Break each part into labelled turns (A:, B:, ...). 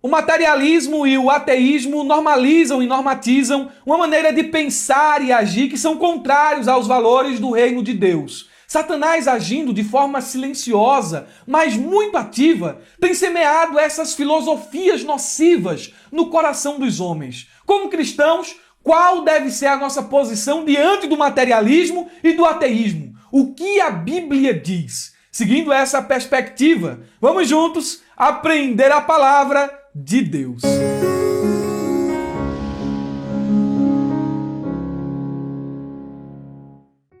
A: O materialismo e o ateísmo normalizam e normatizam uma maneira de pensar e agir que são contrários aos valores do reino de Deus. Satanás, agindo de forma silenciosa, mas muito ativa, tem semeado essas filosofias nocivas no coração dos homens. Como cristãos, qual deve ser a nossa posição diante do materialismo e do ateísmo? O que a Bíblia diz? Seguindo essa perspectiva, vamos juntos aprender a palavra de Deus.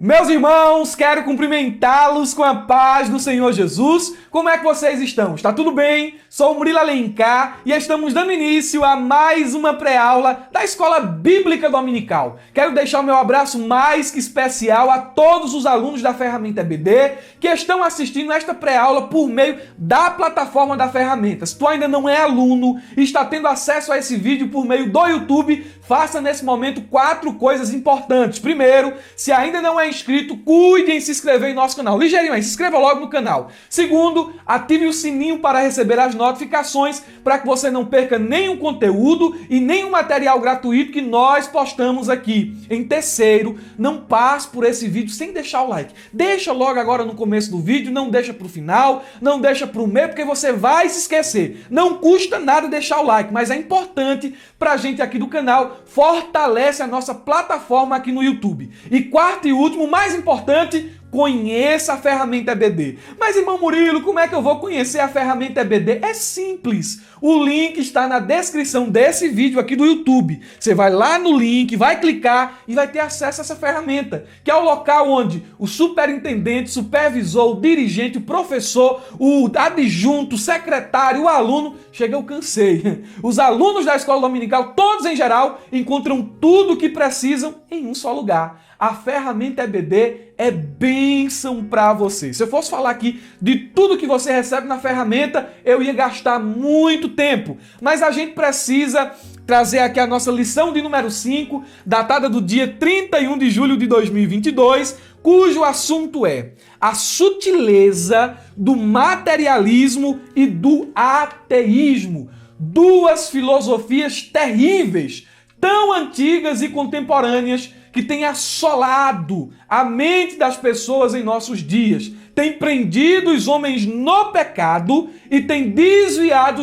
A: Meus irmãos, quero cumprimentá-los com a paz do Senhor Jesus. Como é que vocês estão? Está tudo bem? Sou o Murilo Alencar e estamos dando início a mais uma pré-aula da Escola Bíblica Dominical. Quero deixar o meu abraço mais que especial a todos os alunos da Ferramenta EBD que estão assistindo esta pré-aula por meio da plataforma da ferramenta. Se tu ainda não é aluno e está tendo acesso a esse vídeo por meio do YouTube, faça nesse momento 4 coisas importantes. Primeiro, se ainda não é inscrito, cuide em se inscrever em nosso canal. Ligeirinho aí, se inscreva logo no canal. Segundo, ative o sininho para receber as notificações para que você não perca nenhum conteúdo e nenhum material gratuito que nós postamos aqui. Em terceiro, não passe por esse vídeo sem deixar o like. Deixa logo agora no começo do vídeo, não deixa para o final, não deixa para o meio, porque você vai se esquecer. Não custa nada deixar o like, mas é importante para a gente aqui do canal, fortalece a nossa plataforma aqui no YouTube. E quarto e último, mais importante, conheça a ferramenta EBD. Mas, irmão Murilo, como é que eu vou conhecer a ferramenta EBD? É simples. O link está na descrição desse vídeo aqui do YouTube. Você vai lá no link, vai clicar e vai ter acesso a essa ferramenta, que é o local onde o superintendente, supervisor, o dirigente, o professor, o adjunto, o secretário, o aluno, chega, eu cansei. Os alunos da escola dominical, todos em geral, encontram tudo o que precisam em um só lugar. A ferramenta EBD é bênção para você. Se eu fosse falar aqui de tudo que você recebe na ferramenta, eu ia gastar muito tempo. Mas a gente precisa trazer aqui a nossa lição de número 5, datada do dia 31 de julho de 2022, cujo assunto é a sutileza do materialismo e do ateísmo. Duas filosofias terríveis, tão antigas e contemporâneas, que tem assolado a mente das pessoas em nossos dias, tem prendido os homens no pecado e tem desviado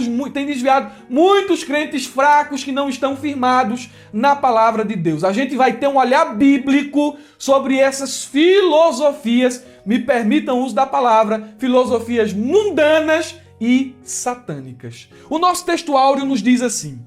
A: muitos crentes fracos que não estão firmados na palavra de Deus. A gente vai ter um olhar bíblico sobre essas filosofias, me permitam o uso da palavra, filosofias mundanas e satânicas. O nosso texto áureo nos diz assim: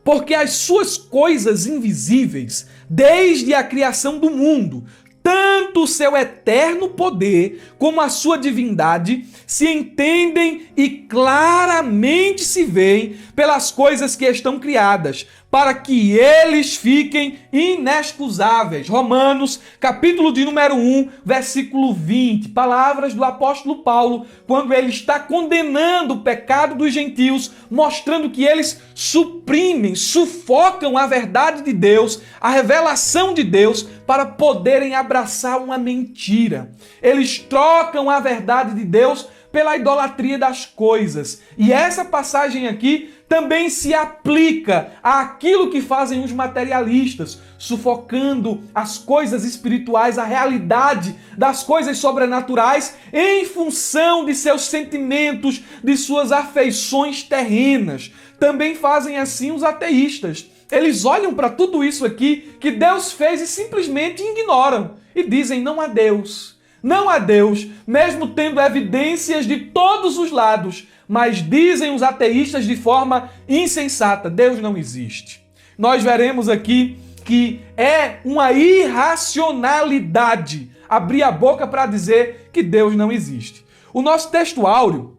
A: porque as suas coisas invisíveis, desde a criação do mundo, tanto o seu eterno poder como a sua divindade, se entendem e claramente se veem pelas coisas que estão criadas, para que eles fiquem inexcusáveis. Romanos, capítulo de número 1, versículo 20. Palavras do apóstolo Paulo, quando ele está condenando o pecado dos gentios, mostrando que eles suprimem, sufocam a verdade de Deus, a revelação de Deus, para poderem abraçar uma mentira. Eles trocam a verdade de Deus pela idolatria das coisas. E essa passagem aqui também se aplica àquilo que fazem os materialistas, sufocando as coisas espirituais, a realidade das coisas sobrenaturais em função de seus sentimentos, de suas afeições terrenas. Também fazem assim os ateístas. Eles olham para tudo isso aqui que Deus fez e simplesmente ignoram. E dizem, não há Deus. Não há Deus, mesmo tendo evidências de todos os lados. Mas dizem os ateístas de forma insensata, Deus não existe. Nós veremos aqui que é uma irracionalidade abrir a boca para dizer que Deus não existe. O nosso texto áureo,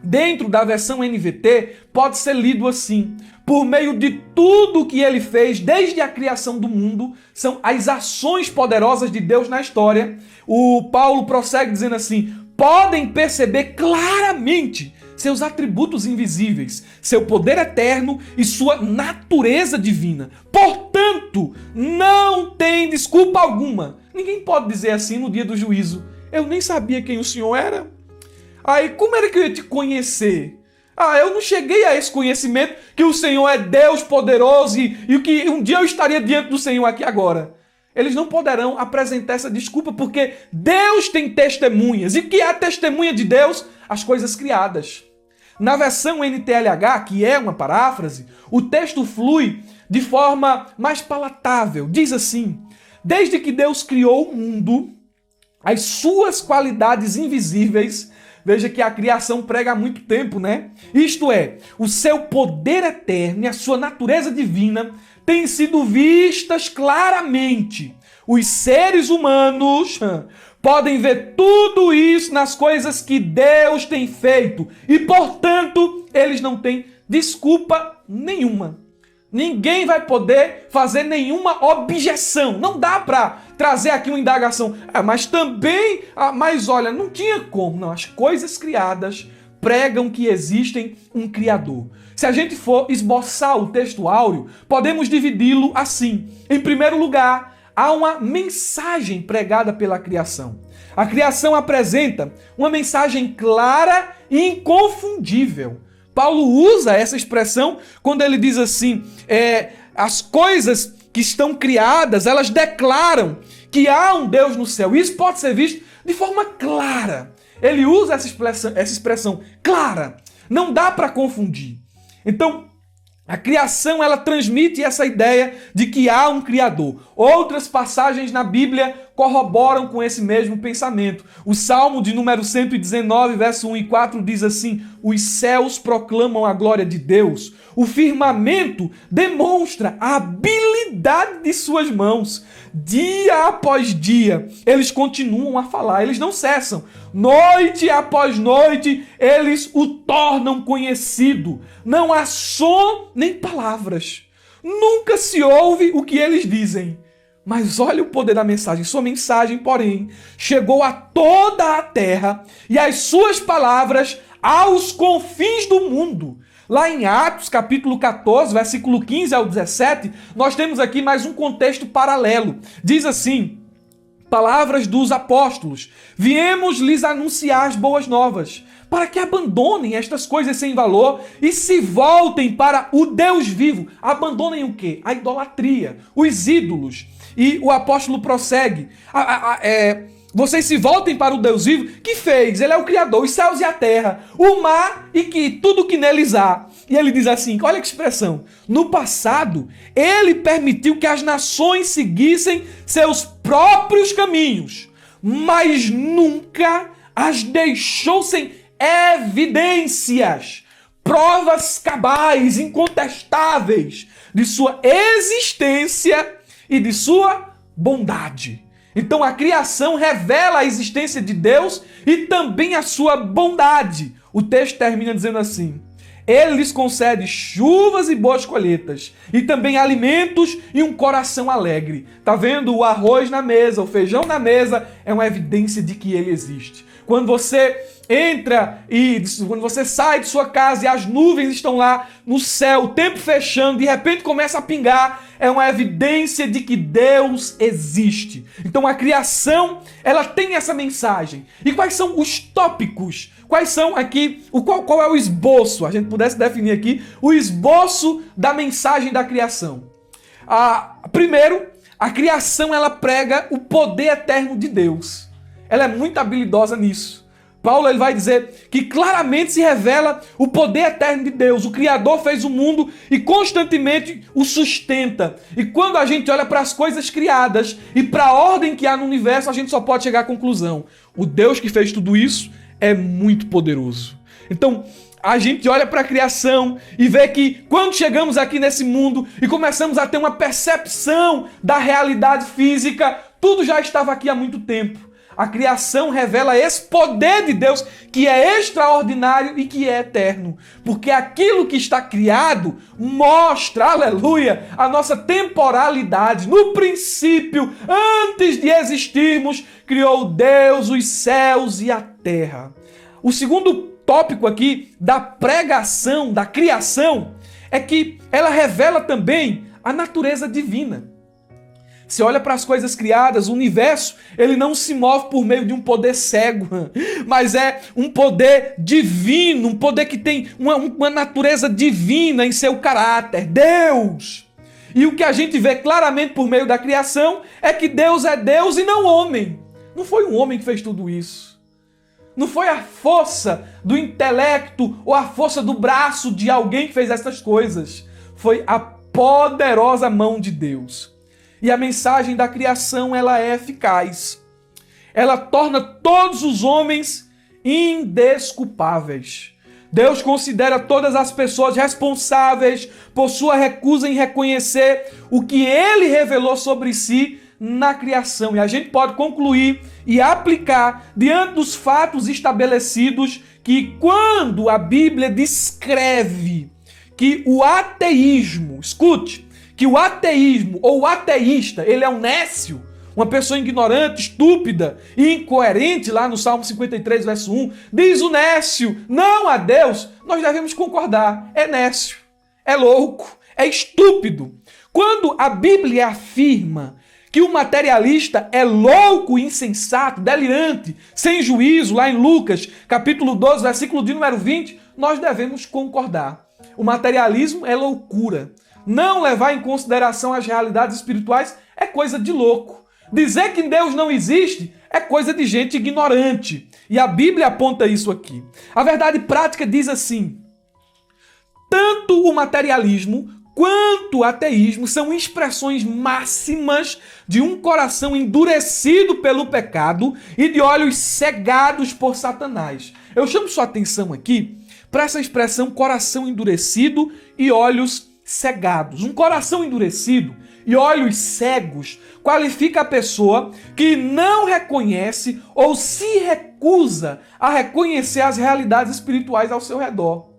A: dentro da versão NVT, pode ser lido assim: por meio de tudo que ele fez desde a criação do mundo, são as ações poderosas de Deus na história. O Paulo prossegue dizendo assim: podem perceber claramente seus atributos invisíveis, seu poder eterno e sua natureza divina. Portanto, não tem desculpa alguma. Ninguém pode dizer assim no dia do juízo: eu nem sabia quem o Senhor era. Aí, como era que eu ia te conhecer? Eu não cheguei a esse conhecimento que o Senhor é Deus poderoso e que um dia eu estaria diante do Senhor aqui agora. Eles não poderão apresentar essa desculpa porque Deus tem testemunhas. E o que é a testemunha de Deus? As coisas criadas. Na versão NTLH, que é uma paráfrase, o texto flui de forma mais palatável. Diz assim: desde que Deus criou o mundo, as suas qualidades invisíveis, veja que a criação prega há muito tempo, né? Isto é, o seu poder eterno e a sua natureza divina têm sido vistas claramente. Os seres humanos podem ver tudo isso nas coisas que Deus tem feito e, portanto, eles não têm desculpa nenhuma. Ninguém vai poder fazer nenhuma objeção. Não dá para trazer aqui uma indagação. Mas também, mas olha, não tinha como. Não, as coisas criadas pregam que existem um Criador. Se a gente for esboçar o texto áureo, podemos dividi-lo assim. Em primeiro lugar, há uma mensagem pregada pela criação. A criação apresenta uma mensagem clara e inconfundível. Paulo usa essa expressão quando ele diz assim, as coisas que estão criadas, elas declaram que há um Deus no céu. Isso pode ser visto de forma clara. Ele usa essa expressão clara. Não dá para confundir. Então, a criação, ela transmite essa ideia de que há um Criador. Outras passagens na Bíblia corroboram com esse mesmo pensamento. O Salmo de número 119, verso 1 e 4 diz assim: os céus proclamam a glória de Deus, o firmamento demonstra a habilidade de suas mãos. Dia após dia, eles continuam a falar, eles não cessam. Noite após noite, eles o tornam conhecido. Não há som nem palavras. Nunca se ouve o que eles dizem. Mas olha o poder da mensagem. Sua mensagem, porém, chegou a toda a terra e as suas palavras aos confins do mundo. Lá em Atos, capítulo 14, versículo 15 ao 17, nós temos aqui mais um contexto paralelo. Diz assim: palavras dos apóstolos: viemos lhes anunciar as boas novas, para que abandonem estas coisas sem valor e se voltem para o Deus vivo. Abandonem o quê? A idolatria, os ídolos. E o apóstolo prossegue: vocês se voltem para o Deus vivo, que fez, ele é o Criador, os céus e a terra, o mar e que tudo que neles há. E ele diz assim, olha que expressão: no passado, ele permitiu que as nações seguissem seus próprios caminhos, mas nunca as deixou sem evidências, provas cabais, incontestáveis de sua existência e de sua bondade. Então a criação revela a existência de Deus e também a sua bondade. O texto termina dizendo assim: ele lhes concede chuvas e boas colheitas, e também alimentos e um coração alegre. Tá vendo? O arroz na mesa, o feijão na mesa, é uma evidência de que ele existe. Quando você entra e quando você sai de sua casa e as nuvens estão lá no céu, o tempo fechando, de repente começa a pingar, é uma evidência de que Deus existe. Então a criação, ela tem essa mensagem. E quais são os tópicos? Quais são aqui, qual é o esboço? A gente pudesse definir aqui o esboço da mensagem da criação. Primeiro, a criação, ela prega o poder eterno de Deus. Ela é muito habilidosa nisso. Paulo, ele vai dizer que claramente se revela o poder eterno de Deus. O Criador fez o mundo e constantemente o sustenta. E quando a gente olha para as coisas criadas e para a ordem que há no universo, a gente só pode chegar à conclusão: o Deus que fez tudo isso é muito poderoso. Então, a gente olha para a criação e vê que quando chegamos aqui nesse mundo e começamos a ter uma percepção da realidade física, tudo já estava aqui há muito tempo. A criação revela esse poder de Deus que é extraordinário e que é eterno. Porque aquilo que está criado mostra, aleluia, a nossa temporalidade. No princípio, antes de existirmos, criou Deus os céus e a terra. O segundo tópico aqui da pregação, da criação, é que ela revela também a natureza divina. Você olha para as coisas criadas, o universo, ele não se move por meio de um poder cego, mas é um poder divino, um poder que tem uma natureza divina em seu caráter, Deus. E o que a gente vê claramente por meio da criação é que Deus é Deus e não homem. Não foi um homem que fez tudo isso. Não foi a força do intelecto ou a força do braço de alguém que fez essas coisas. Foi a poderosa mão de Deus. E a mensagem da criação, ela é eficaz. Ela torna todos os homens indesculpáveis. Deus considera todas as pessoas responsáveis por sua recusa em reconhecer o que Ele revelou sobre si na criação. E a gente pode concluir e aplicar diante dos fatos estabelecidos que quando a Bíblia descreve que o ateísmo, escute, que o ateísmo ou o ateísta, ele é um nécio, uma pessoa ignorante, estúpida e incoerente, lá no Salmo 53, verso 1, diz o nécio, não a Deus, nós devemos concordar, é nécio, é louco, é estúpido. Quando a Bíblia afirma que o materialista é louco, insensato, delirante, sem juízo, lá em Lucas, capítulo 12, versículo de número 20, nós devemos concordar. O materialismo é loucura. Não levar em consideração as realidades espirituais é coisa de louco. Dizer que Deus não existe é coisa de gente ignorante. E a Bíblia aponta isso aqui. A verdade prática diz assim: tanto o materialismo quanto o ateísmo são expressões máximas de um coração endurecido pelo pecado e de olhos cegados por Satanás. Eu chamo sua atenção aqui para essa expressão coração endurecido e olhos cegados. Um coração endurecido e olhos cegos qualifica a pessoa que não reconhece ou se recusa a reconhecer as realidades espirituais ao seu redor.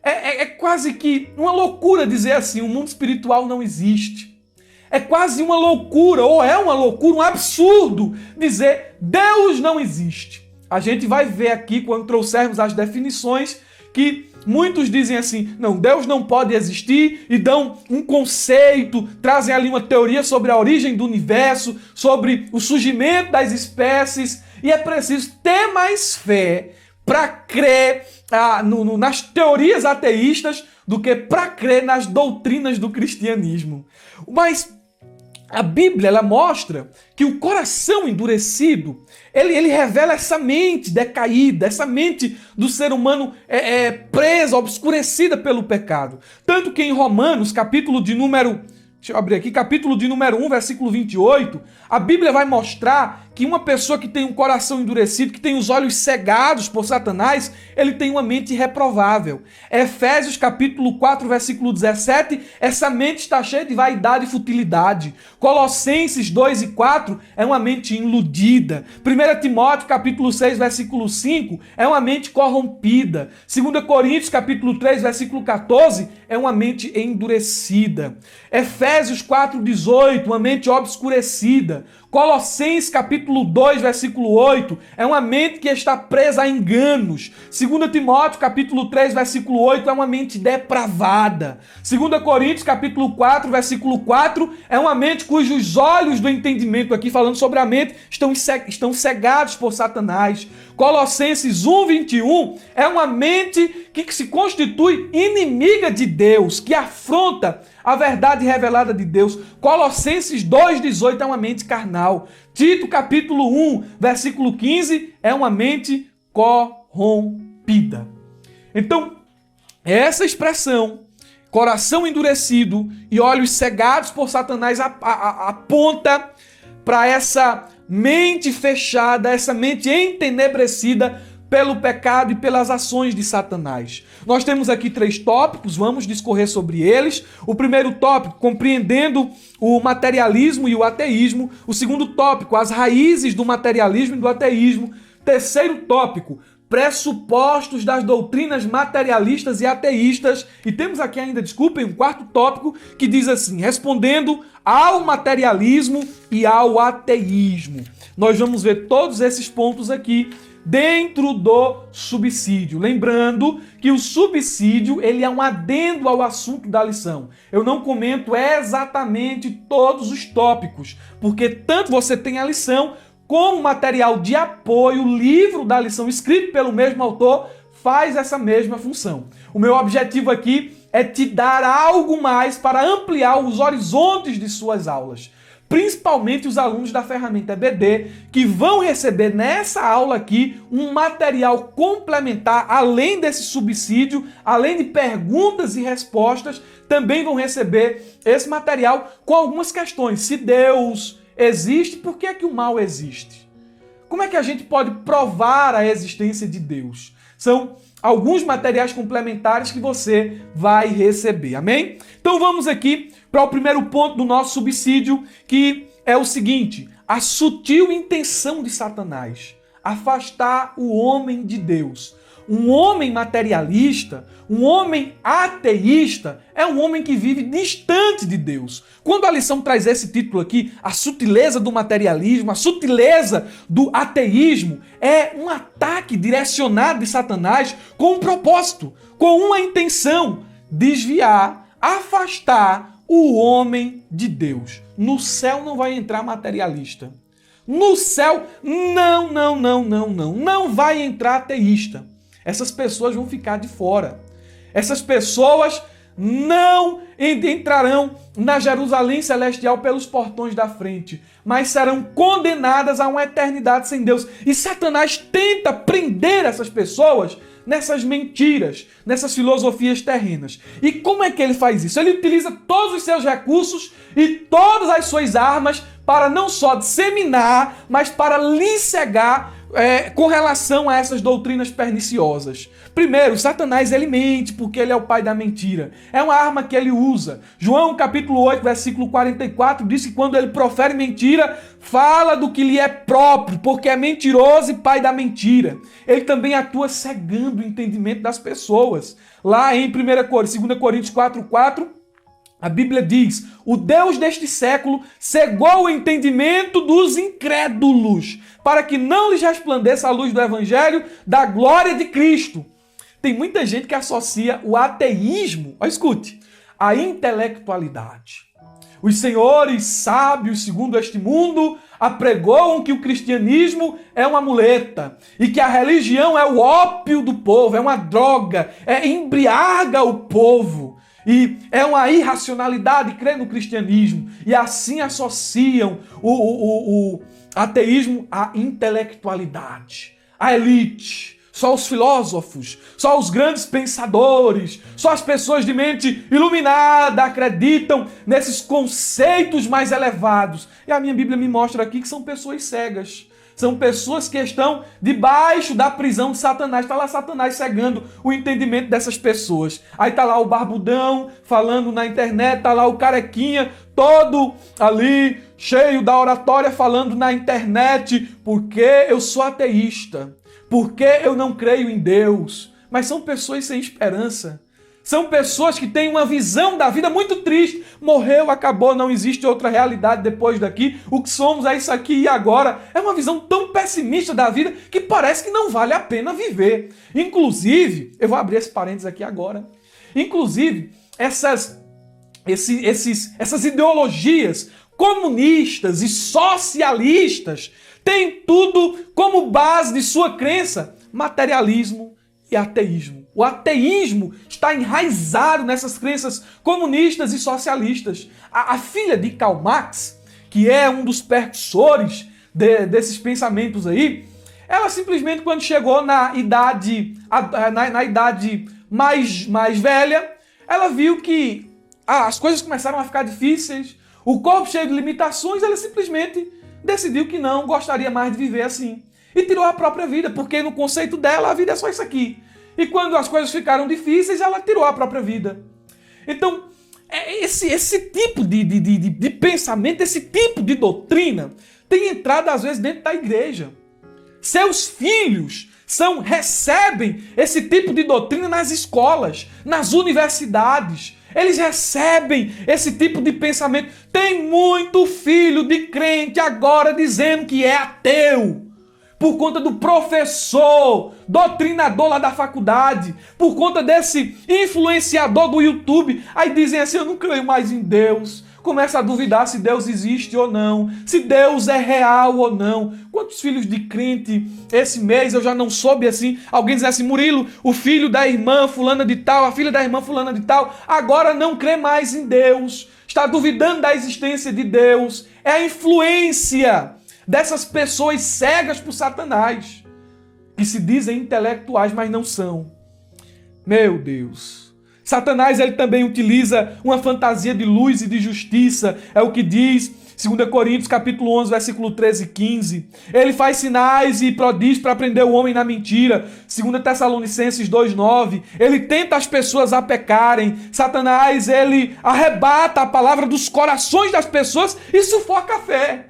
A: É quase que uma loucura dizer assim, o mundo espiritual não existe. É quase uma loucura, ou é uma loucura, um absurdo dizer Deus não existe. A gente vai ver aqui, quando trouxermos as definições, que muitos dizem assim, não, Deus não pode existir, e dão um conceito, trazem ali uma teoria sobre a origem do universo, sobre o surgimento das espécies, e é preciso ter mais fé para crer nas teorias ateístas do que para crer nas doutrinas do cristianismo. Mas a Bíblia, ela mostra que o coração endurecido, ele revela essa mente decaída, essa mente do ser humano presa, obscurecida pelo pecado. Tanto que em Romanos, capítulo de número 1, versículo 28, a Bíblia vai mostrar que uma pessoa que tem um coração endurecido, que tem os olhos cegados por Satanás, ele tem uma mente reprovável. Efésios capítulo 4, versículo 17, essa mente está cheia de vaidade e futilidade. Colossenses 2 e 4 é uma mente iludida. 1 Timóteo capítulo 6, versículo 5 é uma mente corrompida. 2 Coríntios capítulo 3, versículo 14 é uma mente endurecida. Efésios 4, 18, uma mente obscurecida. Colossenses capítulo 2, versículo 8, é uma mente que está presa a enganos. 2 Timóteo capítulo 3, versículo 8, é uma mente depravada. 2 Coríntios capítulo 4, versículo 4, é uma mente cujos olhos do entendimento, aqui falando sobre a mente, estão cegados por Satanás. Colossenses 1, 21, é uma mente que se constitui inimiga de Deus, que afronta a verdade revelada de Deus. Colossenses 2,18 é uma mente carnal. Tito capítulo 1, versículo 15, é uma mente corrompida. Então, essa expressão, coração endurecido e olhos cegados por Satanás, aponta para essa mente fechada, essa mente entenebrecida pelo pecado e pelas ações de Satanás. Nós temos aqui 3 tópicos, vamos discorrer sobre eles. O primeiro tópico, compreendendo o materialismo e o ateísmo. O segundo tópico, as raízes do materialismo e do ateísmo. Terceiro tópico, pressupostos das doutrinas materialistas e ateístas. E temos aqui ainda, um quarto tópico que diz assim, respondendo ao materialismo e ao ateísmo. Nós vamos ver todos esses pontos aqui dentro do subsídio. Lembrando que o subsídio ele é um adendo ao assunto da lição. Eu não comento exatamente todos os tópicos, porque tanto você tem a lição como material de apoio, o livro da lição escrito pelo mesmo autor faz essa mesma função. O meu objetivo aqui é te dar algo mais para ampliar os horizontes de suas aulas. Principalmente os alunos da ferramenta EBD, que vão receber nessa aula aqui um material complementar, além desse subsídio, além de perguntas e respostas, também vão receber esse material com algumas questões. Se Deus existe, por que é que o mal existe? Como é que a gente pode provar a existência de Deus? São alguns materiais complementares que você vai receber, amém? Então vamos aqui para o primeiro ponto do nosso subsídio, que é o seguinte: a sutil intenção de Satanás, afastar o homem de Deus. Um homem materialista, um homem ateísta, é um homem que vive distante de Deus. Quando a lição traz esse título aqui, a sutileza do materialismo, a sutileza do ateísmo, é um ataque direcionado de Satanás com um propósito, com uma intenção: desviar, afastar o homem de Deus. No céu não vai entrar materialista. No céu, não vai entrar ateísta. Essas pessoas vão ficar de fora. Essas pessoas não entrarão na Jerusalém celestial pelos portões da frente, mas serão condenadas a uma eternidade sem Deus. E Satanás tenta prender essas pessoas nessas mentiras, nessas filosofias terrenas. E como é que ele faz isso? Ele utiliza todos os seus recursos e todas as suas armas para não só disseminar, mas para lhe cegar com relação a essas doutrinas perniciosas. Primeiro, Satanás ele mente porque ele é o pai da mentira. É uma arma que ele usa. João capítulo 8, versículo 44 diz que quando ele profere mentira, fala do que lhe é próprio, porque é mentiroso e pai da mentira. Ele também atua cegando o entendimento das pessoas. Lá em 2 Coríntios 4:4, a Bíblia diz: o Deus deste século cegou o entendimento dos incrédulos, para que não lhes resplandeça a luz do Evangelho da glória de Cristo. Tem muita gente que associa o ateísmo, escute, à intelectualidade. Os senhores sábios, segundo este mundo, apregoam que o cristianismo é uma muleta e que a religião é o ópio do povo, é uma droga, embriaga o povo. E é uma irracionalidade crer no cristianismo. E assim associam o ateísmo à intelectualidade, à elite. Só os filósofos, só os grandes pensadores, só as pessoas de mente iluminada acreditam nesses conceitos mais elevados. E a minha Bíblia me mostra aqui que são pessoas cegas. São pessoas que estão debaixo da prisão de Satanás. Está lá Satanás cegando o entendimento dessas pessoas. Aí está lá o barbudão falando na internet, está lá o carequinha todo ali, cheio da oratória, falando na internet, porque eu sou ateísta, porque eu não creio em Deus. Mas são pessoas sem esperança. São pessoas que têm uma visão da vida muito triste. Morreu, acabou, não existe outra realidade depois daqui. O que somos é isso aqui e agora. É uma visão tão pessimista da vida que parece que não vale a pena viver. Inclusive, eu vou abrir esse parênteses aqui agora. Inclusive, essas ideologias comunistas e socialistas têm tudo como base de sua crença materialismo e ateísmo. O ateísmo está enraizado nessas crenças comunistas e socialistas. A filha de Karl Marx, que é um dos precursores desses pensamentos aí, ela simplesmente, quando chegou na idade mais velha, ela viu que as coisas começaram a ficar difíceis, o corpo cheio de limitações, ela simplesmente decidiu que não gostaria mais de viver assim. E tirou a própria vida, porque no conceito dela a vida é só isso aqui. E quando as coisas ficaram difíceis, ela tirou a própria vida. Então, esse tipo de pensamento, esse tipo de doutrina tem entrado às vezes dentro da igreja. Seus filhos recebem esse tipo de doutrina nas escolas, nas universidades. Eles recebem esse tipo de pensamento. Tem muito filho de crente agora dizendo que é ateu. por conta do professor, doutrinador lá da faculdade, por conta desse influenciador do YouTube. Aí dizem assim, eu não creio mais em Deus. Começa a duvidar se Deus existe ou não, se Deus é real ou não. Quantos filhos de crente esse mês eu já não soube assim, alguém diz assim, Murilo, o filho da irmã fulana de tal, a filha da irmã fulana de tal, agora não crê mais em Deus, está duvidando da existência de Deus. É a influência dessas pessoas cegas por Satanás, que se dizem intelectuais, mas não são. Meu Deus. Satanás, ele também utiliza uma fantasia de luz e de justiça. É o que diz 2 Coríntios, capítulo 11, versículo 13 e 15. Ele faz sinais e prodígios para prender o homem na mentira. 2 Tessalonicenses 2,9. Ele tenta as pessoas a pecarem. Satanás, ele arrebata a palavra dos corações das pessoas e sufoca a fé.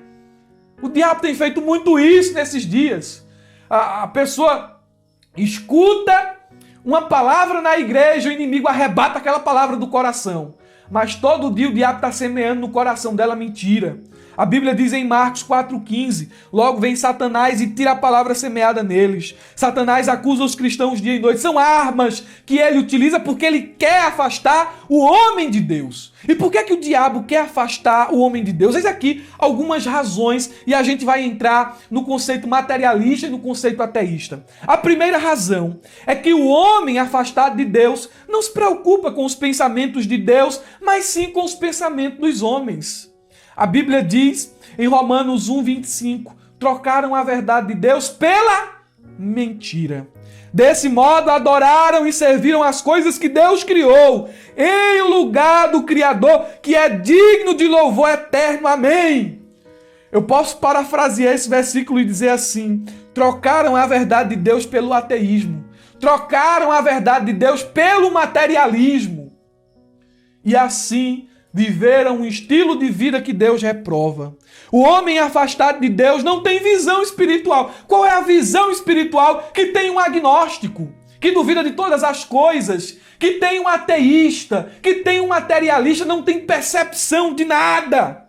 A: O diabo tem feito muito isso nesses dias. A pessoa escuta uma palavra na igreja, o inimigo arrebata aquela palavra do coração. Mas todo dia o diabo está semeando no coração dela mentira. A Bíblia diz em Marcos 4,15, logo vem Satanás e tira a palavra semeada neles. Satanás acusa os cristãos dia e noite. São armas que ele utiliza porque ele quer afastar o homem de Deus. E por que o diabo quer afastar o homem de Deus? Eis aqui algumas razões e a gente vai entrar no conceito materialista e no conceito ateísta. A primeira razão é que o homem afastado de Deus não se preocupa com os pensamentos de Deus, mas sim com os pensamentos dos homens. A Bíblia diz em Romanos 1,25, trocaram a verdade de Deus pela mentira. Desse modo adoraram e serviram as coisas que Deus criou, em lugar do Criador, que é digno de louvor eterno. Amém. Eu posso parafrasear esse versículo e dizer assim, trocaram a verdade de Deus pelo ateísmo, trocaram a verdade de Deus pelo materialismo, e assim viveram um estilo de vida que Deus reprova. O homem afastado de Deus não tem visão espiritual. Qual é a visão espiritual que tem um agnóstico, que duvida de todas as coisas, que tem um ateísta, que tem um materialista, não tem percepção de nada?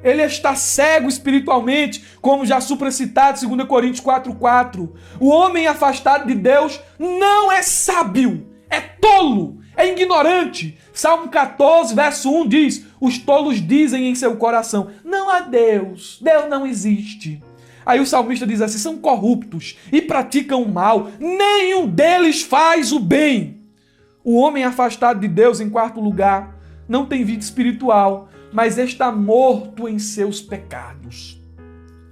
A: Ele está cego espiritualmente, como já supracitado, 2 Coríntios 4,4. O homem afastado de Deus não é sábio, é tolo, é ignorante. Salmo 14, verso 1 diz, os tolos dizem em seu coração, não há Deus, Deus não existe. Aí o salmista diz assim, são corruptos e praticam o mal, nenhum deles faz o bem. O homem afastado de Deus, em quarto lugar, não tem vida espiritual, mas está morto em seus pecados.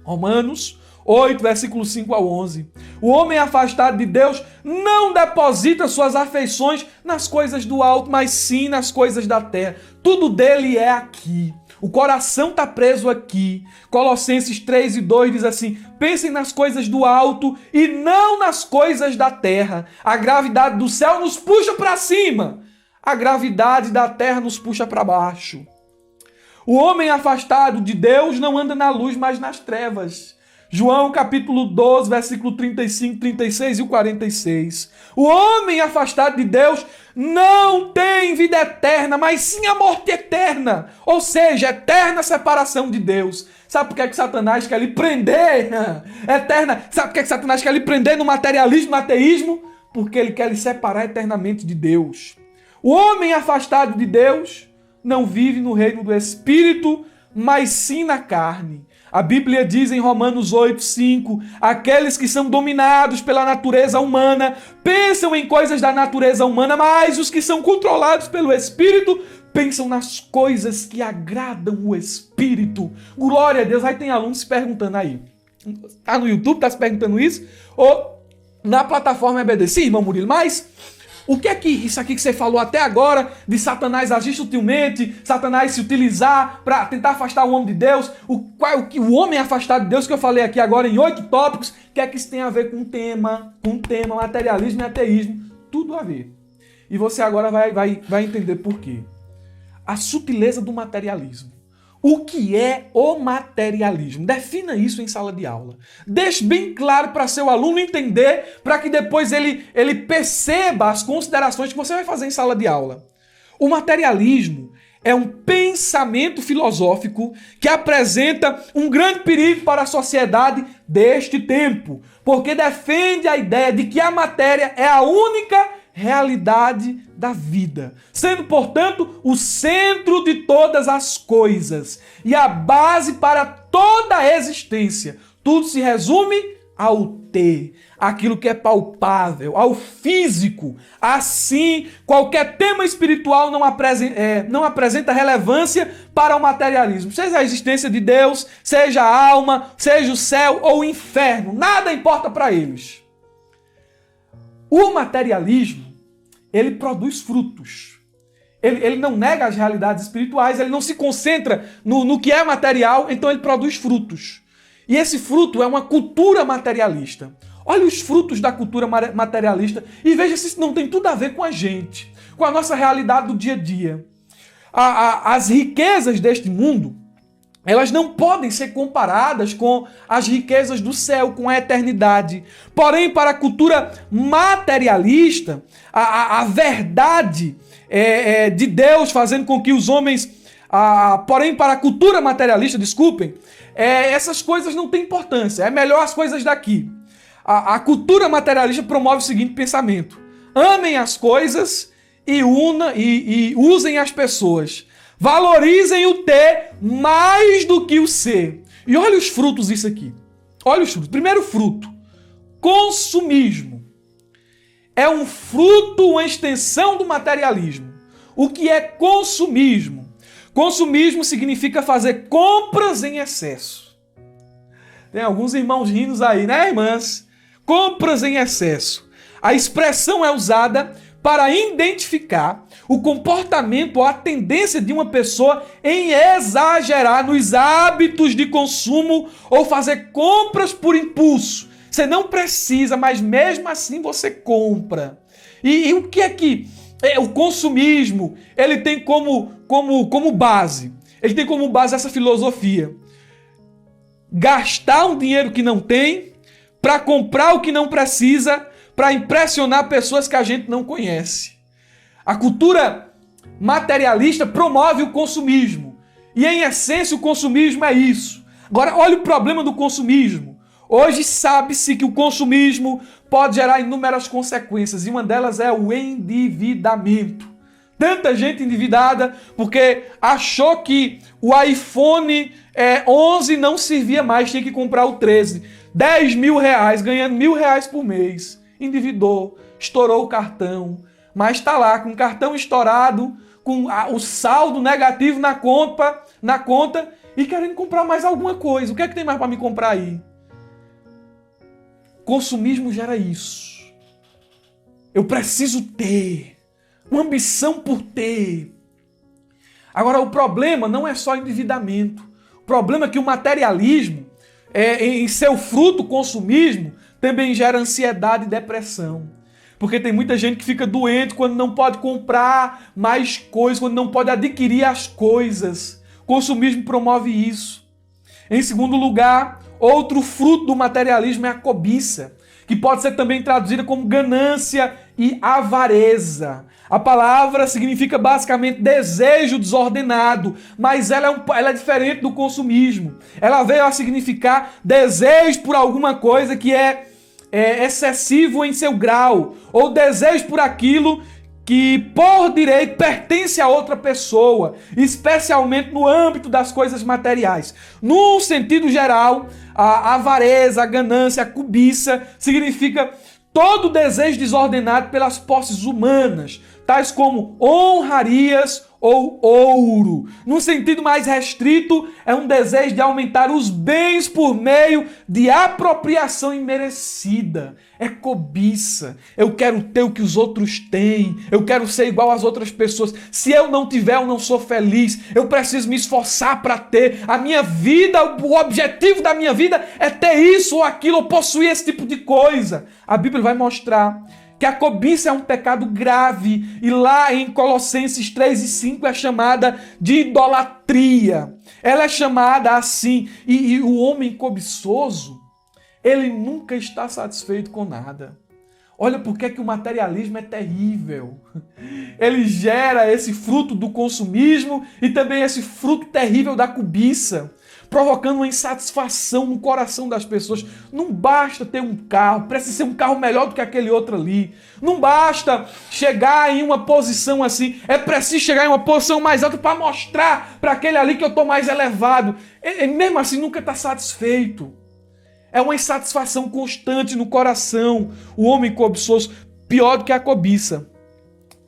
A: Romanos 8, versículo 5 ao 11. O homem afastado de Deus não deposita suas afeições nas coisas do alto, mas sim nas coisas da terra. Tudo dele é aqui. O coração está preso aqui. Colossenses 3 e 2 diz assim, pensem nas coisas do alto e não nas coisas da terra. A gravidade do céu nos puxa para cima. A gravidade da terra nos puxa para baixo. O homem afastado de Deus não anda na luz, mas nas trevas. João capítulo 12, versículo 35, 36 e o 46. O homem afastado de Deus não tem vida eterna, mas sim a morte eterna. Ou seja, eterna separação de Deus. Sabe por que Satanás quer lhe prender? Eterna. Sabe por que Satanás quer lhe prender no materialismo, no ateísmo? Porque ele quer lhe separar eternamente de Deus. O homem afastado de Deus não vive no reino do Espírito, mas sim na carne. A Bíblia diz em Romanos 8, 5, aqueles que são dominados pela natureza humana pensam em coisas da natureza humana, mas os que são controlados pelo Espírito pensam nas coisas que agradam o Espírito. Glória a Deus. Aí tem alunos se perguntando aí. Tá no YouTube, tá se perguntando isso? Ou na plataforma EBD? Sim, irmão Murilo, mas o que é que isso aqui que você falou até agora, de Satanás agir sutilmente, Satanás se utilizar para tentar afastar o homem de Deus, o homem afastado de Deus que eu falei aqui agora em 8 tópicos, o que é que isso tem a ver com o tema, materialismo e ateísmo? Tudo a ver. E você agora vai entender por quê. A sutileza do materialismo. O que é o materialismo? Defina isso em sala de aula. Deixe bem claro para seu aluno entender, para que depois ele perceba as considerações que você vai fazer em sala de aula. O materialismo é um pensamento filosófico que apresenta um grande perigo para a sociedade deste tempo, porque defende a ideia de que a matéria é a única realidade da vida, sendo, portanto, o centro de todas as coisas e a base para toda a existência. Tudo se resume ao ter, aquilo que é palpável, ao físico. Assim, qualquer tema espiritual não apresenta relevância para o materialismo. Seja a existência de Deus, seja a alma, seja o céu ou o inferno, nada importa para eles. O materialismo, ele produz frutos. Ele não nega as realidades espirituais, ele não se concentra no que é material, então ele produz frutos. E esse fruto é uma cultura materialista. Olha os frutos da cultura materialista e veja se isso não tem tudo a ver com a gente, com a nossa realidade do dia a dia. As riquezas deste mundo, elas não podem ser comparadas com as riquezas do céu, com a eternidade. Porém, para a cultura materialista, a verdade de Deus fazendo com que os homens... Porém, para a cultura materialista, essas coisas não têm importância. É melhor as coisas daqui. A cultura materialista promove o seguinte pensamento: amem as coisas e usem as pessoas. Valorizem o ter mais do que o ser. E olha os frutos disso aqui. Olha os frutos. Primeiro fruto, consumismo. É um fruto, uma extensão do materialismo. O que é consumismo? Consumismo significa fazer compras em excesso. Tem alguns irmãos rindo aí, né, irmãs? Compras em excesso. A expressão é usada para identificar o comportamento ou a tendência de uma pessoa em exagerar nos hábitos de consumo ou fazer compras por impulso. Você não precisa, mas mesmo assim você compra. E o que é que o consumismo ele tem como base? Ele tem como base essa filosofia. Gastar um dinheiro que não tem para comprar o que não precisa, para impressionar pessoas que a gente não conhece. A cultura materialista promove o consumismo. E, em essência, o consumismo é isso. Agora, olha o problema do consumismo. Hoje sabe-se que o consumismo pode gerar inúmeras consequências. E uma delas é o endividamento. Tanta gente endividada porque achou que o iPhone 11 não servia mais, tinha que comprar o 13. 10 mil reais, ganhando R$1.000 por mês. Endividou, estourou o cartão, mas está lá com o cartão estourado, com o saldo negativo na conta e querendo comprar mais alguma coisa. O que é que tem mais para me comprar aí? Consumismo gera isso. Eu preciso ter, uma ambição por ter. Agora, o problema não é só endividamento. O problema é que o materialismo, em seu fruto, o consumismo, também gera ansiedade e depressão. Porque tem muita gente que fica doente quando não pode comprar mais coisas, quando não pode adquirir as coisas. O consumismo promove isso. Em segundo lugar, outro fruto do materialismo é a cobiça, que pode ser também traduzida como ganância e avareza. A palavra significa basicamente desejo desordenado, mas ela é diferente do consumismo. Ela veio a significar desejo por alguma coisa que é excessivo em seu grau, ou desejo por aquilo que por direito pertence a outra pessoa, especialmente no âmbito das coisas materiais. Num sentido geral, a avareza, a ganância, a cobiça significa todo desejo desordenado pelas posses humanas, tais como honrarias ou ouro. Num sentido mais restrito, é um desejo de aumentar os bens por meio de apropriação imerecida. É cobiça. Eu quero ter o que os outros têm. Eu quero ser igual às outras pessoas. Se eu não tiver, eu não sou feliz. Eu preciso me esforçar para ter. A minha vida, o objetivo da minha vida é ter isso ou aquilo, ou possuir esse tipo de coisa. A Bíblia vai mostrar que a cobiça é um pecado grave, e lá em Colossenses 3:5 é chamada de idolatria. Ela é chamada assim, e o homem cobiçoso, ele nunca está satisfeito com nada. Olha por que o materialismo é terrível. Ele gera esse fruto do consumismo e também esse fruto terrível da cobiça, provocando uma insatisfação no coração das pessoas. Não basta ter um carro, precisa ser um carro melhor do que aquele outro ali. Não basta chegar em uma posição assim, é preciso chegar em uma posição mais alta para mostrar para aquele ali que eu estou mais elevado. Ele mesmo assim nunca está satisfeito. É uma insatisfação constante no coração. O homem cobiçoso, pior do que a cobiça.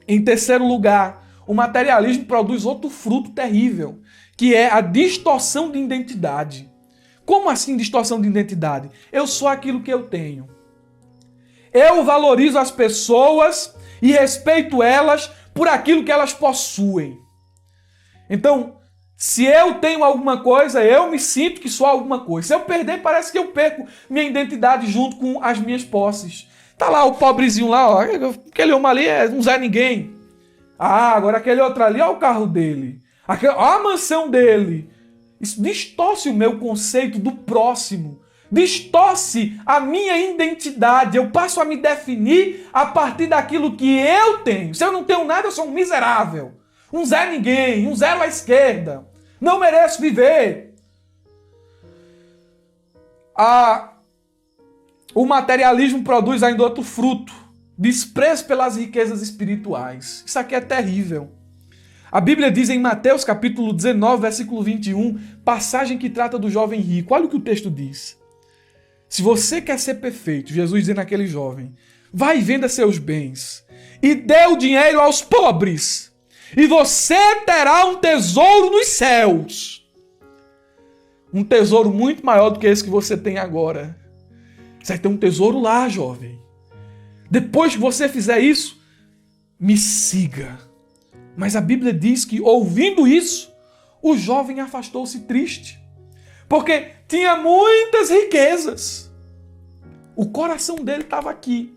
A: Em terceiro lugar, o materialismo produz outro fruto terrível, que é a distorção de identidade. Como assim distorção de identidade? Eu sou aquilo que eu tenho. Eu valorizo as pessoas e respeito elas por aquilo que elas possuem. Então, se eu tenho alguma coisa, eu me sinto que sou alguma coisa. Se eu perder, parece que eu perco minha identidade junto com as minhas posses. Tá lá o pobrezinho lá, ó, aquele homem ali é um Zé Ninguém. Ah, agora aquele outro ali, ó o carro dele. Ó a mansão dele. Isso distorce o meu conceito do próximo. Distorce a minha identidade. Eu passo a me definir a partir daquilo que eu tenho. Se eu não tenho nada, eu sou um miserável. Um Zé Ninguém, um zero à esquerda. Não mereço viver. O materialismo produz ainda outro fruto. Desprezo pelas riquezas espirituais. Isso aqui é terrível. A Bíblia diz em Mateus capítulo 19, versículo 21, passagem que trata do jovem rico. Olha o que o texto diz. Se você quer ser perfeito, Jesus dizendo àquele jovem, vai e venda seus bens e dê o dinheiro aos pobres. E você terá um tesouro nos céus. Um tesouro muito maior do que esse que você tem agora. Você vai ter um tesouro lá, jovem. Depois que você fizer isso, me siga. Mas a Bíblia diz que, ouvindo isso, o jovem afastou-se triste. Porque tinha muitas riquezas. O coração dele estava aqui.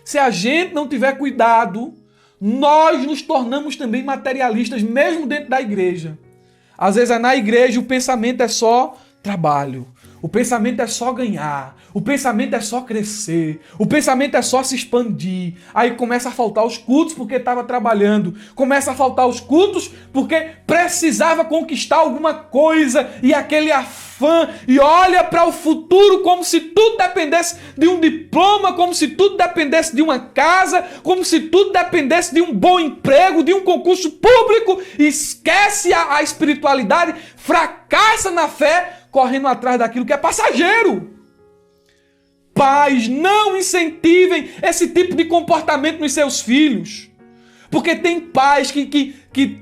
A: Se a gente não tiver cuidado, nós nos tornamos também materialistas, mesmo dentro da igreja. Às vezes na igreja o pensamento é só trabalho. O pensamento é só ganhar. O pensamento é só crescer. O pensamento é só se expandir. Aí começa a faltar os cultos porque estava trabalhando. Começa a faltar os cultos porque precisava conquistar alguma coisa. E aquele afã. E olha para o futuro como se tudo dependesse de um diploma. Como se tudo dependesse de uma casa. Como se tudo dependesse de um bom emprego. De um concurso público. Esquece a espiritualidade. Fracassa na fé. Correndo atrás daquilo que é passageiro. Pais, não incentivem esse tipo de comportamento nos seus filhos. Porque tem pais que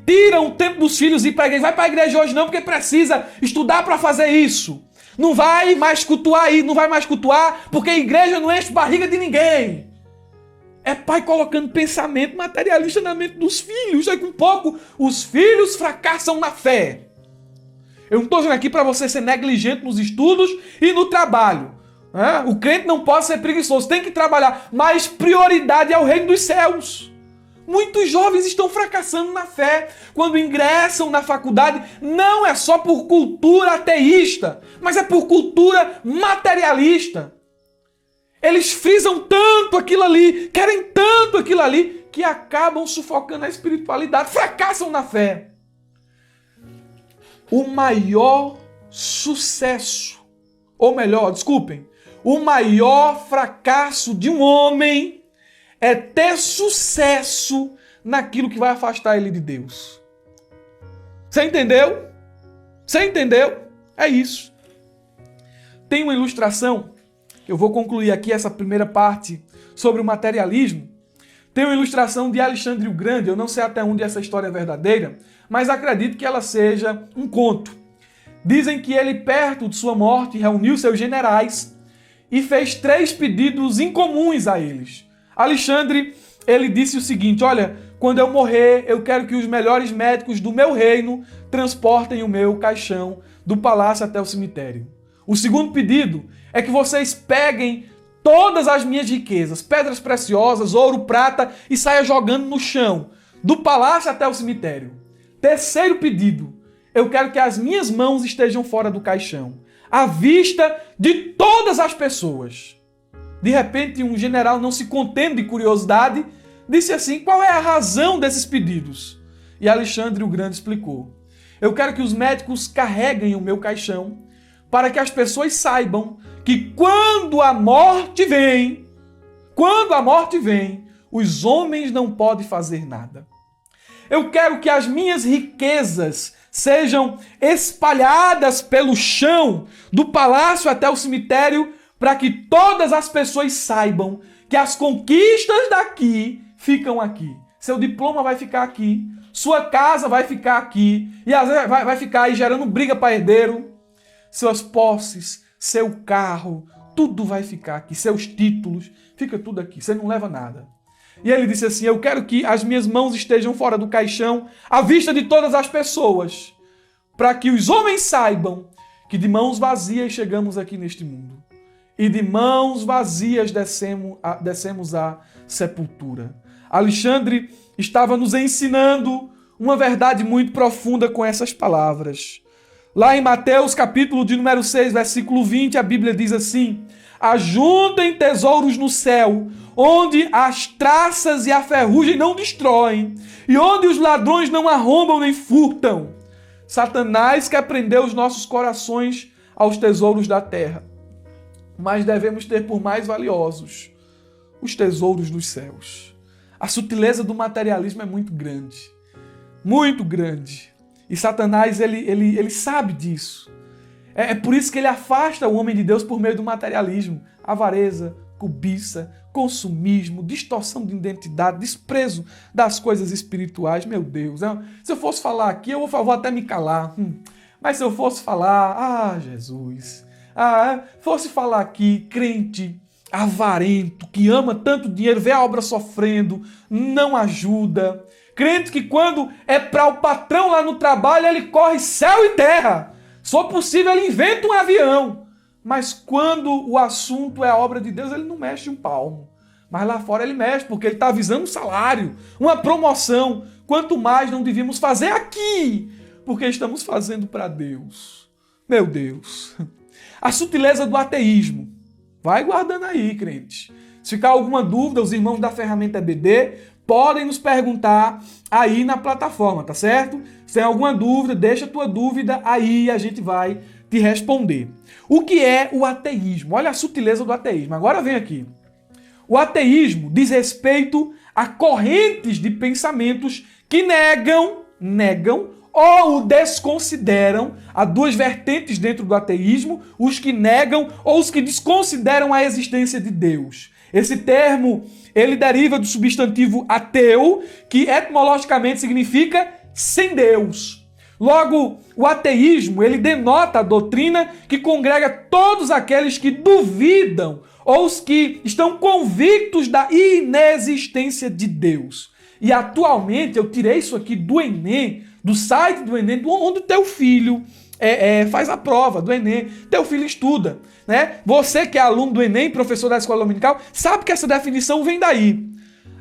A: tiram o tempo dos filhos e ir para a igreja. Vai para a igreja hoje não, porque precisa estudar para fazer isso. Não vai mais cultuar aí, não vai mais cultuar, porque a igreja não enche barriga de ninguém. É pai colocando pensamento materialista na mente dos filhos. Aí com pouco os filhos fracassam na fé. Eu não estou dizendo aqui para você ser negligente nos estudos e no trabalho. O crente não pode ser preguiçoso, tem que trabalhar. Mas prioridade é o reino dos céus. Muitos jovens estão fracassando na fé. Quando ingressam na faculdade, não é só por cultura ateísta, mas é por cultura materialista. Eles frisam tanto aquilo ali, querem tanto aquilo ali, que acabam sufocando a espiritualidade, fracassam na fé. O maior sucesso, ou melhor, desculpem, o maior fracasso de um homem é ter sucesso naquilo que vai afastar ele de Deus. Você entendeu? Você entendeu? É isso. Tem uma ilustração, eu vou concluir aqui essa primeira parte sobre o materialismo. Tem uma ilustração de Alexandre o Grande, eu não sei até onde essa história é verdadeira, mas acredito que ela seja um conto. Dizem que ele, perto de sua morte, reuniu seus generais e fez 3 pedidos incomuns a eles. Alexandre, ele disse o seguinte, olha, quando eu morrer, eu quero que os melhores médicos do meu reino transportem o meu caixão do palácio até o cemitério. O segundo pedido é que vocês peguem todas as minhas riquezas, pedras preciosas, ouro, prata, e saiam jogando no chão, do palácio até o cemitério. Terceiro pedido, eu quero que as minhas mãos estejam fora do caixão, à vista de todas as pessoas. De repente, um general, não se contendo de curiosidade, disse assim: qual é a razão desses pedidos? E Alexandre o Grande explicou: eu quero que os médicos carreguem o meu caixão para que as pessoas saibam que quando a morte vem, os homens não podem fazer nada. Eu quero que as minhas riquezas sejam espalhadas pelo chão, do palácio até o cemitério, para que todas as pessoas saibam que as conquistas daqui ficam aqui. Seu diploma vai ficar aqui, sua casa vai ficar aqui, e às vezes vai ficar aí gerando briga para herdeiro. Suas posses, seu carro, tudo vai ficar aqui, seus títulos, fica tudo aqui, você não leva nada. E ele disse assim: eu quero que as minhas mãos estejam fora do caixão, à vista de todas as pessoas, para que os homens saibam que de mãos vazias chegamos aqui neste mundo, e de mãos vazias descemos à sepultura. Alexandre estava nos ensinando uma verdade muito profunda com essas palavras. Lá em Mateus, capítulo de número 6, versículo 20, a Bíblia diz assim: ajuntem tesouros no céu, onde as traças e a ferrugem não destroem, e onde os ladrões não arrombam nem furtam. Satanás quer prender os nossos corações aos tesouros da terra, mas devemos ter por mais valiosos os tesouros dos céus. A sutileza do materialismo é muito grande, muito grande. E Satanás, ele sabe disso. É por isso que ele afasta o homem de Deus por meio do materialismo. Avareza, cobiça, consumismo, distorção de identidade, desprezo das coisas espirituais. Meu Deus, se eu fosse falar aqui, eu vou até me calar. Mas se eu fosse falar, Jesus, fosse falar aqui, crente avarento, que ama tanto dinheiro, vê a obra sofrendo, não ajuda. Crente que quando é para o patrão lá no trabalho, ele corre céu e terra. Se for possível, ele inventa um avião. Mas quando o assunto é a obra de Deus, ele não mexe um palmo. Mas lá fora ele mexe, porque ele está avisando um salário, uma promoção. Quanto mais não devíamos fazer aqui, porque estamos fazendo para Deus. Meu Deus. A sutileza do ateísmo. Vai guardando aí, crente. Se ficar alguma dúvida, os irmãos da Ferramenta EBD podem nos perguntar aí na plataforma, tá certo? Se tem alguma dúvida, deixa a tua dúvida aí e a gente vai te responder. O que é o ateísmo? Olha a sutileza do ateísmo. Agora vem aqui. O ateísmo diz respeito a correntes de pensamentos que negam ou o desconsideram. Há duas vertentes dentro do ateísmo: os que negam ou os que desconsideram a existência de Deus. Esse termo, ele deriva do substantivo ateu, que etimologicamente significa sem Deus. Logo, o ateísmo, ele denota a doutrina que congrega todos aqueles que duvidam ou os que estão convictos da inexistência de Deus. E atualmente, eu tirei isso aqui do Enem, do site do Enem, onde o teu filho faz a prova do Enem, teu filho estuda, né? Você que é aluno do Enem, professor da escola dominical, sabe que essa definição vem daí.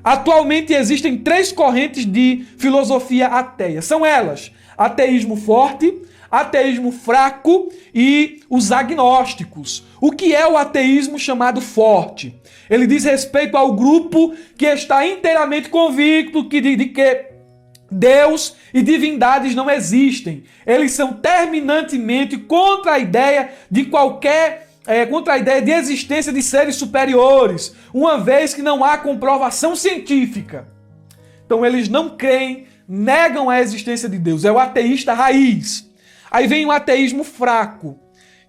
A: Atualmente existem 3 correntes de filosofia ateia. São elas: ateísmo forte, ateísmo fraco e os agnósticos. O que é o ateísmo chamado forte? Ele diz respeito ao grupo que está inteiramente convicto de que Deus e divindades não existem. Eles são terminantemente contra a ideia de contra a ideia de existência de seres superiores, uma vez que não há comprovação científica. Então eles não creem, negam a existência de Deus. É o ateísta raiz. Aí vem o ateísmo fraco,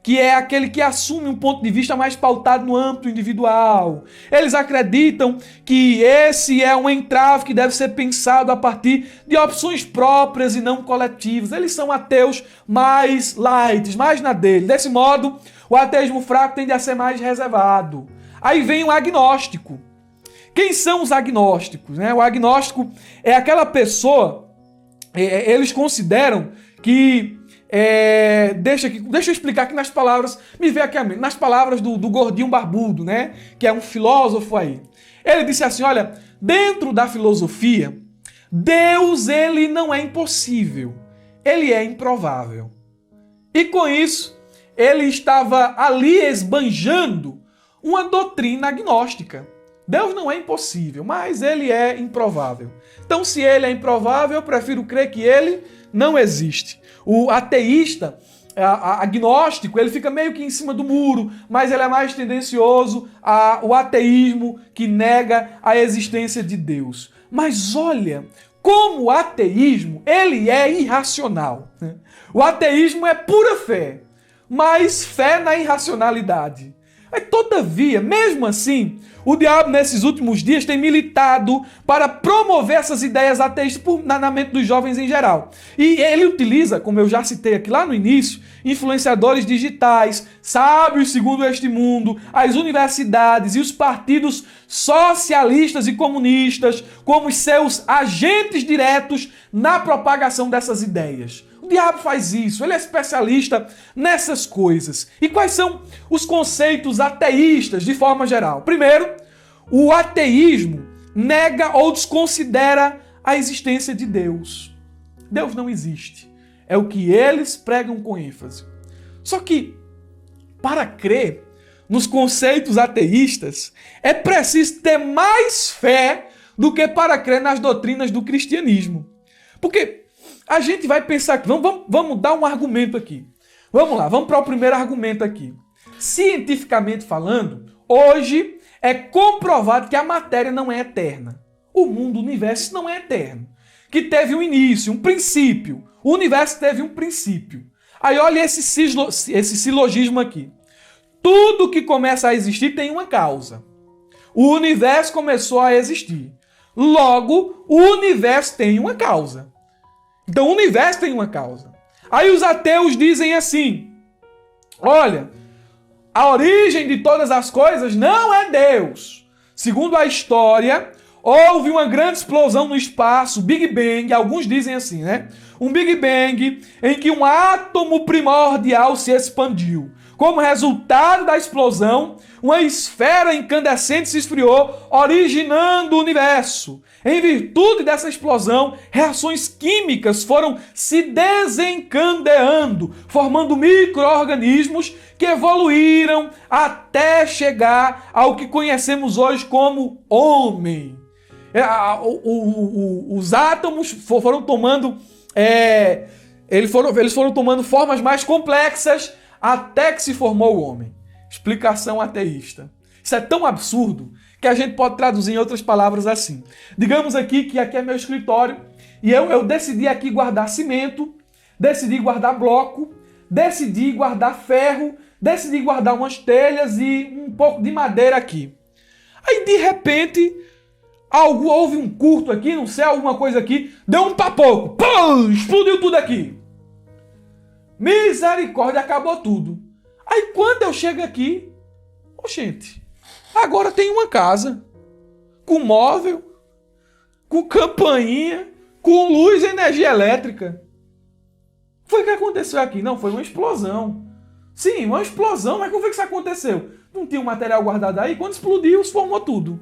A: que é aquele que assume um ponto de vista mais pautado no âmbito individual. Eles acreditam que esse é um entrave que deve ser pensado a partir de opções próprias e não coletivas. Eles são ateus mais light, mais na dele. Desse modo, o ateísmo fraco tende a ser mais reservado. Aí vem o agnóstico. Quem são os agnósticos? O agnóstico é aquela pessoa, eles consideram que... Deixa eu explicar aqui nas palavras, me vê aqui a mente, nas palavras do gordinho barbudo, né? Que é um filósofo aí. Ele disse assim: olha, dentro da filosofia, Deus, ele não é impossível, ele é improvável. E com isso, ele estava ali esbanjando uma doutrina agnóstica. Deus não é impossível, mas ele é improvável. Então, se ele é improvável, eu prefiro crer que ele não existe. O ateísta, agnóstico, ele fica meio que em cima do muro, mas ele é mais tendencioso ao ateísmo, que nega a existência de Deus. Mas olha, como o ateísmo, ele é irracional. O ateísmo é pura fé, mas fé na irracionalidade. Todavia, mesmo assim, o diabo nesses últimos dias tem militado para promover essas ideias ateístas na mente dos jovens em geral. E ele utiliza, como eu já citei aqui lá no início, influenciadores digitais, sábios segundo este mundo, as universidades e os partidos socialistas e comunistas como os seus agentes diretos na propagação dessas ideias. O diabo faz isso, ele é especialista nessas coisas. E quais são os conceitos ateístas de forma geral? Primeiro, o ateísmo nega ou desconsidera a existência de Deus. Deus não existe. É o que eles pregam com ênfase. Só que, para crer nos conceitos ateístas, é preciso ter mais fé do que para crer nas doutrinas do cristianismo. Porque a gente vai pensar aqui, vamos dar um argumento aqui. Vamos lá, vamos para o primeiro argumento aqui. Cientificamente falando, hoje é comprovado que a matéria não é eterna. O mundo, o universo não é eterno. Que teve um início, um princípio. O universo teve um princípio. Aí olha esse silogismo aqui. Tudo que começa a existir tem uma causa. O universo começou a existir. Logo, o universo tem uma causa. Então o universo tem uma causa. Aí os ateus dizem assim: olha, a origem de todas as coisas não é Deus. Segundo a história, houve uma grande explosão no espaço, Big Bang, alguns dizem assim, né? Um Big Bang em que um átomo primordial se expandiu. Como resultado da explosão, uma esfera incandescente se esfriou, originando o universo. Em virtude dessa explosão, reações químicas foram se desencadeando, formando micro-organismos que evoluíram até chegar ao que conhecemos hoje como homem. Os átomos foram tomando, eles foram tomando formas mais complexas até que se formou o homem. Explicação ateísta. Isso é tão absurdo que a gente pode traduzir em outras palavras assim. Digamos aqui que aqui é meu escritório e eu decidi aqui guardar cimento, decidi guardar bloco, decidi guardar ferro, decidi guardar umas telhas e um pouco de madeira aqui. Aí de repente houve um curto aqui, não sei, alguma coisa aqui, deu um papoco, pum, explodiu tudo aqui. Misericórdia, acabou tudo. Aí quando eu chego aqui, gente, agora tem uma casa, com móvel, com campainha, com luz e energia elétrica. Foi o que aconteceu aqui? Não, foi uma explosão. Sim, uma explosão, mas como foi que isso aconteceu? Não tinha um material guardado aí? Quando explodiu, se formou tudo.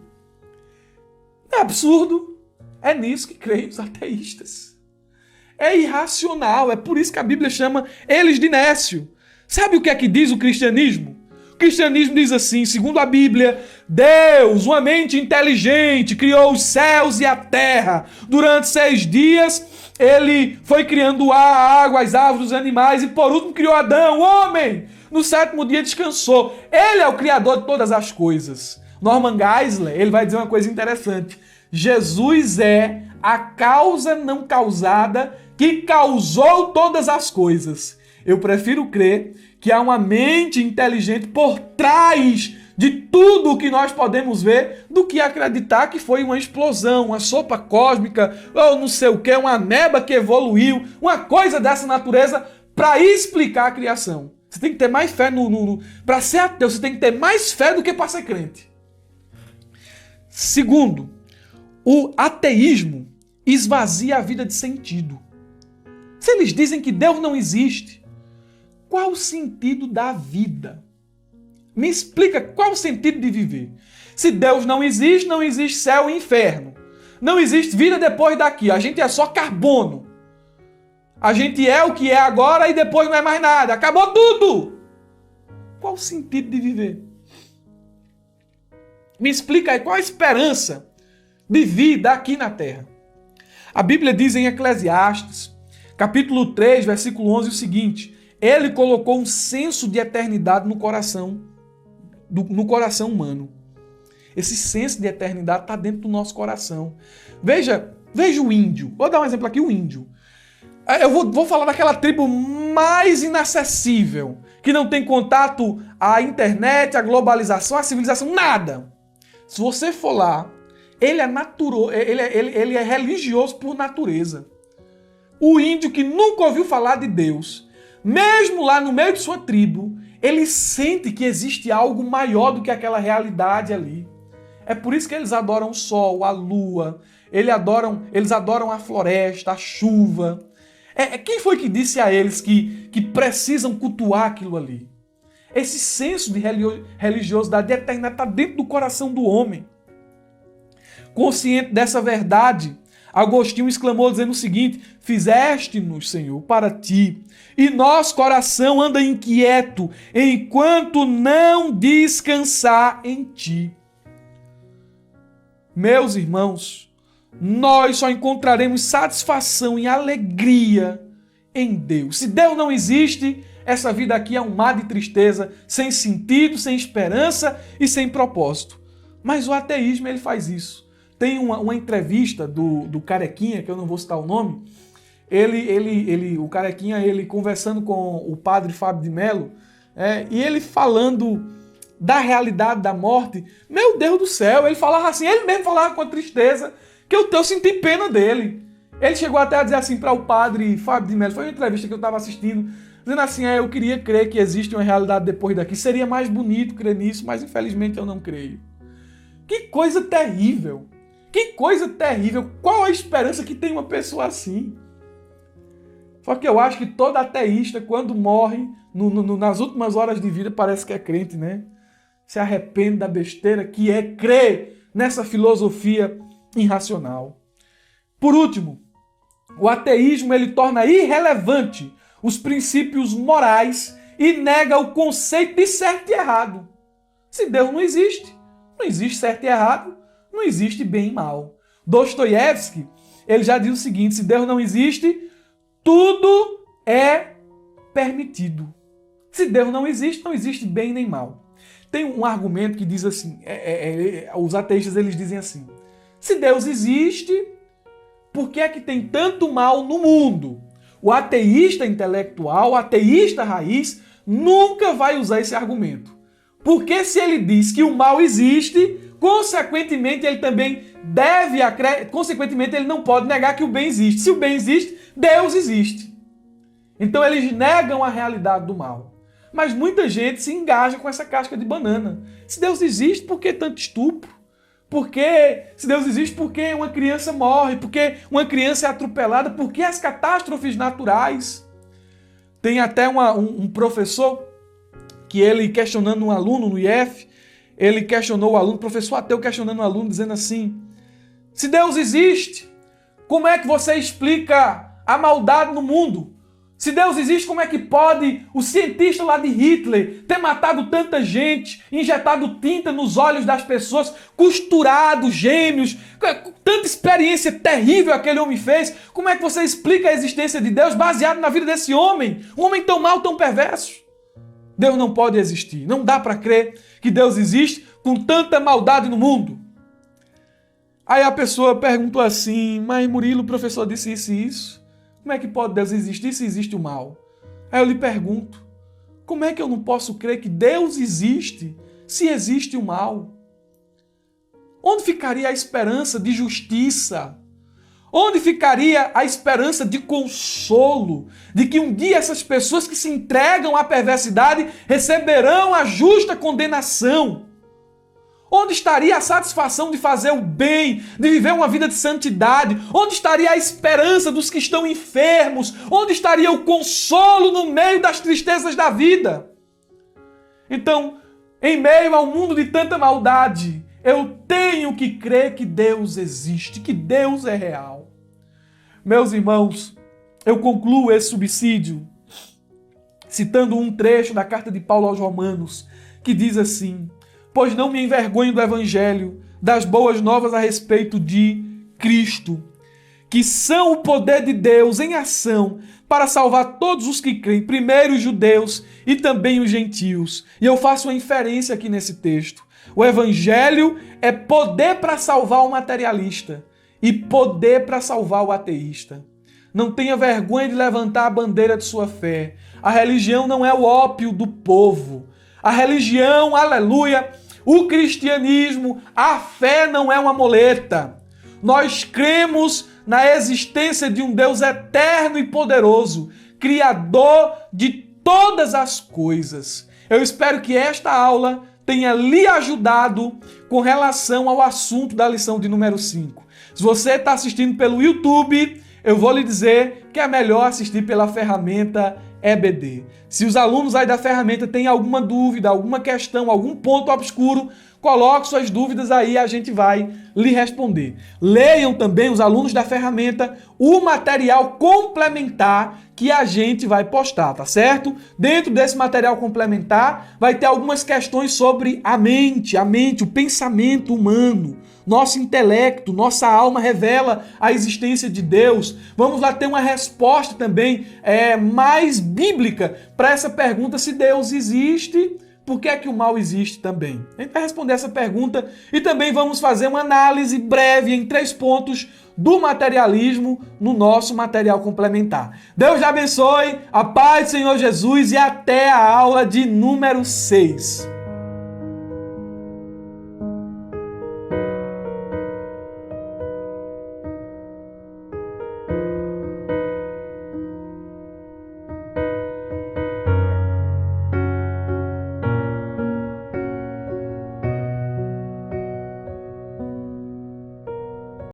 A: É absurdo. É nisso que creem os ateístas. É irracional, é por isso que a Bíblia chama eles de nécio. Sabe o que é que diz o cristianismo? O cristianismo diz assim, segundo a Bíblia, Deus, uma mente inteligente, criou os céus e a terra. Durante 6 dias, ele foi criando o ar, a água, as árvores, os animais e por último criou Adão, o homem. No 7º dia descansou. Ele é o criador de todas as coisas. Norman Geisler, ele vai dizer uma coisa interessante. Jesus é a causa não causada que causou todas as coisas. Eu prefiro crer que há uma mente inteligente por trás de tudo o que nós podemos ver do que acreditar que foi uma explosão, uma sopa cósmica, ou não sei o que, uma ameba que evoluiu, uma coisa dessa natureza para explicar a criação. Você tem que ter mais fé para ser ateu, você tem que ter mais fé do que para ser crente. Segundo, o ateísmo esvazia a vida de sentido. Se eles dizem que Deus não existe, qual o sentido da vida? Me explica qual o sentido de viver. Se Deus não existe céu e inferno. Não existe vida depois daqui. A gente é só carbono. A gente é o que é agora e depois não é mais nada. Acabou tudo. Qual o sentido de viver? Me explica aí qual a esperança de vida aqui na terra. A Bíblia diz em Eclesiastes, capítulo 3, versículo 11, o seguinte: Ele colocou um senso de eternidade no coração humano. Esse senso de eternidade está dentro do nosso coração. Veja o índio. Vou dar um exemplo aqui, o índio. Eu vou falar daquela tribo mais inacessível, que não tem contato à internet, à globalização, à civilização, nada. Se você for lá, ele é religioso por natureza. O índio que nunca ouviu falar de Deus, mesmo lá no meio de sua tribo, ele sente que existe algo maior do que aquela realidade ali. É por isso que eles adoram o sol, a lua, eles adoram a floresta, a chuva. Quem foi que disse a eles que precisam cultuar aquilo ali? Esse senso de religiosidade, de eternidade, está dentro do coração do homem. Consciente dessa verdade, Agostinho exclamou dizendo o seguinte: Fizeste-nos, Senhor, para ti, e nosso coração anda inquieto, enquanto não descansar em ti. Meus irmãos, nós só encontraremos satisfação e alegria em Deus. Se Deus não existe, essa vida aqui é um mar de tristeza, sem sentido, sem esperança e sem propósito. Mas o ateísmo, ele faz isso. Tem uma entrevista do Carequinha, que eu não vou citar o nome, o Carequinha, ele conversando com o padre Fábio de Mello, e ele falando da realidade da morte. Meu Deus do céu, ele falava assim, ele mesmo falava com a tristeza, que eu senti pena dele. Ele chegou até a dizer assim para o padre Fábio de Mello, foi uma entrevista que eu estava assistindo, dizendo assim, eu queria crer que existe uma realidade depois daqui, seria mais bonito crer nisso, mas infelizmente eu não creio. Que coisa terrível! Que coisa terrível! Qual a esperança que tem uma pessoa assim? Só que eu acho que todo ateísta, quando morre, nas últimas horas de vida, parece que é crente, né? Se arrepende da besteira que é crer nessa filosofia irracional. Por último, o ateísmo ele torna irrelevante os princípios morais e nega o conceito de certo e errado. Se Deus não existe certo e errado, não existe bem e mal. Dostoiévski, ele já diz o seguinte: se Deus não existe, tudo é permitido. Se Deus não existe bem nem mal. Tem um argumento que diz assim, os ateístas eles dizem assim: se Deus existe, por que é que tem tanto mal no mundo? O ateísta intelectual, o ateísta raiz, nunca vai usar esse argumento. Porque se ele diz que o mal existe, consequentemente ele também consequentemente ele não pode negar que o bem existe. Se o bem existe, Deus existe. Então eles negam a realidade do mal. Mas muita gente se engaja com essa casca de banana. Se Deus existe, por que tanto estupro? Se Deus existe, por que uma criança morre? Por que uma criança é atropelada? Por que as catástrofes naturais? Tem até um professor que ele questionando um aluno no IF, ele questionou o aluno, professor ateu questionando o aluno, dizendo assim: se Deus existe, como é que você explica a maldade no mundo? Se Deus existe, como é que pode o cientista lá de Hitler ter matado tanta gente, injetado tinta nos olhos das pessoas, costurado gêmeos, tanta experiência terrível aquele homem fez? Como é que você explica a existência de Deus baseado na vida desse homem? Um homem tão mau, tão perverso? Deus não pode existir. Não dá para crer que Deus existe com tanta maldade no mundo. Aí a pessoa perguntou assim: mas Murilo, o professor disse isso e isso. Como é que pode Deus existir se existe o mal? Aí eu lhe pergunto: como é que eu não posso crer que Deus existe se existe o mal? Onde ficaria a esperança de justiça? Onde ficaria a esperança de consolo? De que um dia essas pessoas que se entregam à perversidade receberão a justa condenação? Onde estaria a satisfação de fazer o bem, de viver uma vida de santidade? Onde estaria a esperança dos que estão enfermos? Onde estaria o consolo no meio das tristezas da vida? Então, em meio ao mundo de tanta maldade, eu tenho que crer que Deus existe, que Deus é real. Meus irmãos, eu concluo esse subsídio citando um trecho da carta de Paulo aos Romanos, que diz assim: pois não me envergonho do Evangelho, das boas novas a respeito de Cristo, que são o poder de Deus em ação para salvar todos os que creem, primeiro os judeus e também os gentios. E eu faço uma inferência aqui nesse texto. O Evangelho é poder para salvar o materialista e poder para salvar o ateísta. Não tenha vergonha de levantar a bandeira de sua fé. A religião não é o ópio do povo. A religião, aleluia, o cristianismo, a fé não é uma moleta. Nós cremos na existência de um Deus eterno e poderoso, Criador de todas as coisas. Eu espero que esta aula tenha lhe ajudado com relação ao assunto da lição de número 5. Se você está assistindo pelo YouTube, eu vou lhe dizer que é melhor assistir pela ferramenta EBD. Se os alunos aí da ferramenta têm alguma dúvida, alguma questão, algum ponto obscuro, coloque suas dúvidas aí, a gente vai lhe responder. Leiam também, os alunos da ferramenta, o material complementar que a gente vai postar, tá certo? Dentro desse material complementar vai ter algumas questões sobre a mente, o pensamento humano. Nosso intelecto, nossa alma revela a existência de Deus. Vamos lá ter uma resposta também mais bíblica para essa pergunta: se Deus existe, por que é que o mal existe também? A gente vai responder essa pergunta e também vamos fazer uma análise breve em 3 pontos do materialismo no nosso material complementar. Deus te abençoe, a paz do Senhor Jesus e até a aula de número 6.